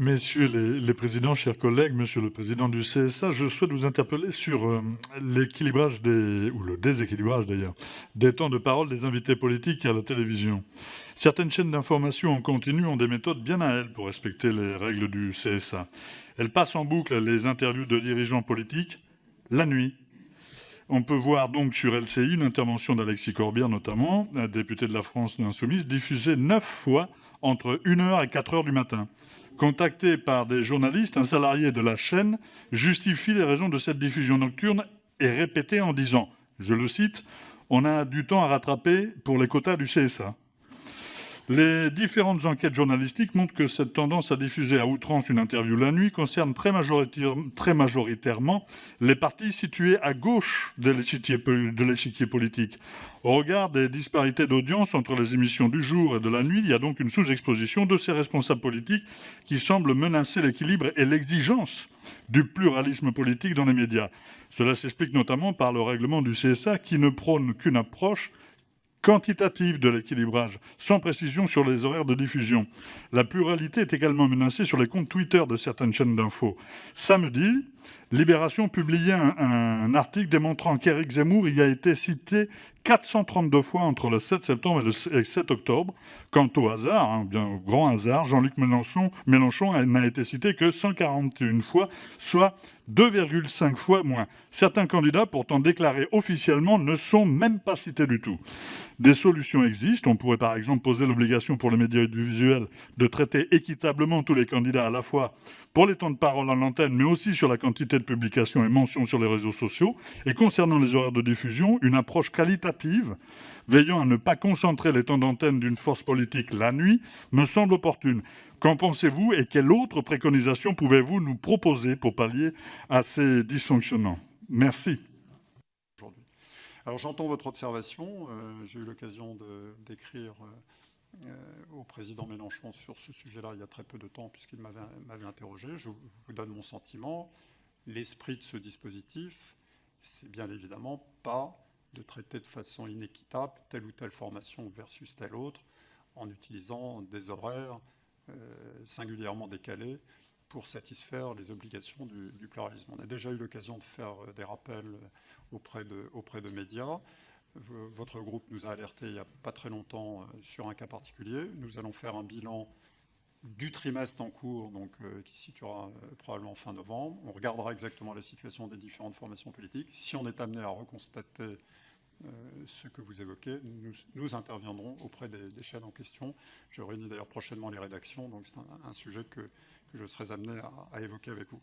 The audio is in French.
Messieurs les présidents, chers collègues, monsieur le président du CSA, je souhaite vous interpeller sur l'équilibrage ou le déséquilibrage d'ailleurs, des temps de parole des invités politiques à la télévision. Certaines chaînes d'information en continu ont des méthodes bien à elles pour respecter les règles du CSA. Elles passent en boucle les interviews de dirigeants politiques la nuit. On peut voir donc sur LCI une intervention d'Alexis Corbière notamment, député de la France Insoumise, diffusée 9 fois entre 1h et 4h du matin. Contacté par des journalistes, un salarié de la chaîne justifie les raisons de cette diffusion nocturne et répétée en disant, je le cite, « On a du temps à rattraper pour les quotas du CSA ». Les différentes enquêtes journalistiques montrent que cette tendance à diffuser à outrance une interview la nuit concerne très majoritairement les partis situés à gauche de l'échiquier politique. Au regard des disparités d'audience entre les émissions du jour et de la nuit, il y a donc une sous-exposition de ces responsables politiques qui semblent menacer l'équilibre et l'exigence du pluralisme politique dans les médias. Cela s'explique notamment par le règlement du CSA qui ne prône qu'une approche quantitative de l'équilibrage, sans précision sur les horaires de diffusion. La pluralité est également menacée sur les comptes Twitter de certaines chaînes d'infos. Samedi, Libération publiait un article démontrant qu'Éric Zemmour y a été cité 432 fois entre le 7 septembre et le 7 octobre. Quant au hasard, bien au grand hasard, Jean-Luc Mélenchon n'a été cité que 141 fois, soit 2,5 fois moins. Certains candidats, pourtant déclarés officiellement, ne sont même pas cités du tout. Des solutions existent. On pourrait par exemple poser l'obligation pour les médias audiovisuels de traiter équitablement tous les candidats à la fois pour les temps de parole à l'antenne, mais aussi sur la quantité de publications et mentions sur les réseaux sociaux. Et concernant les horaires de diffusion, une approche qualitative, veillant à ne pas concentrer les temps d'antenne d'une force politique la nuit, me semble opportune. Qu'en pensez-vous et quelle autre préconisation pouvez-vous nous proposer pour pallier à ces dysfonctionnements ? Merci. Aujourd'hui. Alors j'entends votre observation. J'ai eu l'occasion d'écrire au président Mélenchon sur ce sujet-là il y a très peu de temps puisqu'il m'avait interrogé. Je vous donne mon sentiment. L'esprit de ce dispositif, c'est bien évidemment pas de traiter de façon inéquitable telle ou telle formation versus telle autre en utilisant des horaires singulièrement décalés pour satisfaire les obligations du pluralisme. On a déjà eu l'occasion de faire des rappels auprès de médias. Votre groupe nous a alertés il n'y a pas très longtemps sur un cas particulier. Nous allons faire un bilan du trimestre en cours, donc, qui se situera probablement fin novembre. On regardera exactement la situation des différentes formations politiques. Si on est amené à reconstater ce que vous évoquez, nous interviendrons auprès des chaînes en question. Je réunis d'ailleurs prochainement les rédactions, donc c'est un sujet que je serai amené à évoquer avec vous.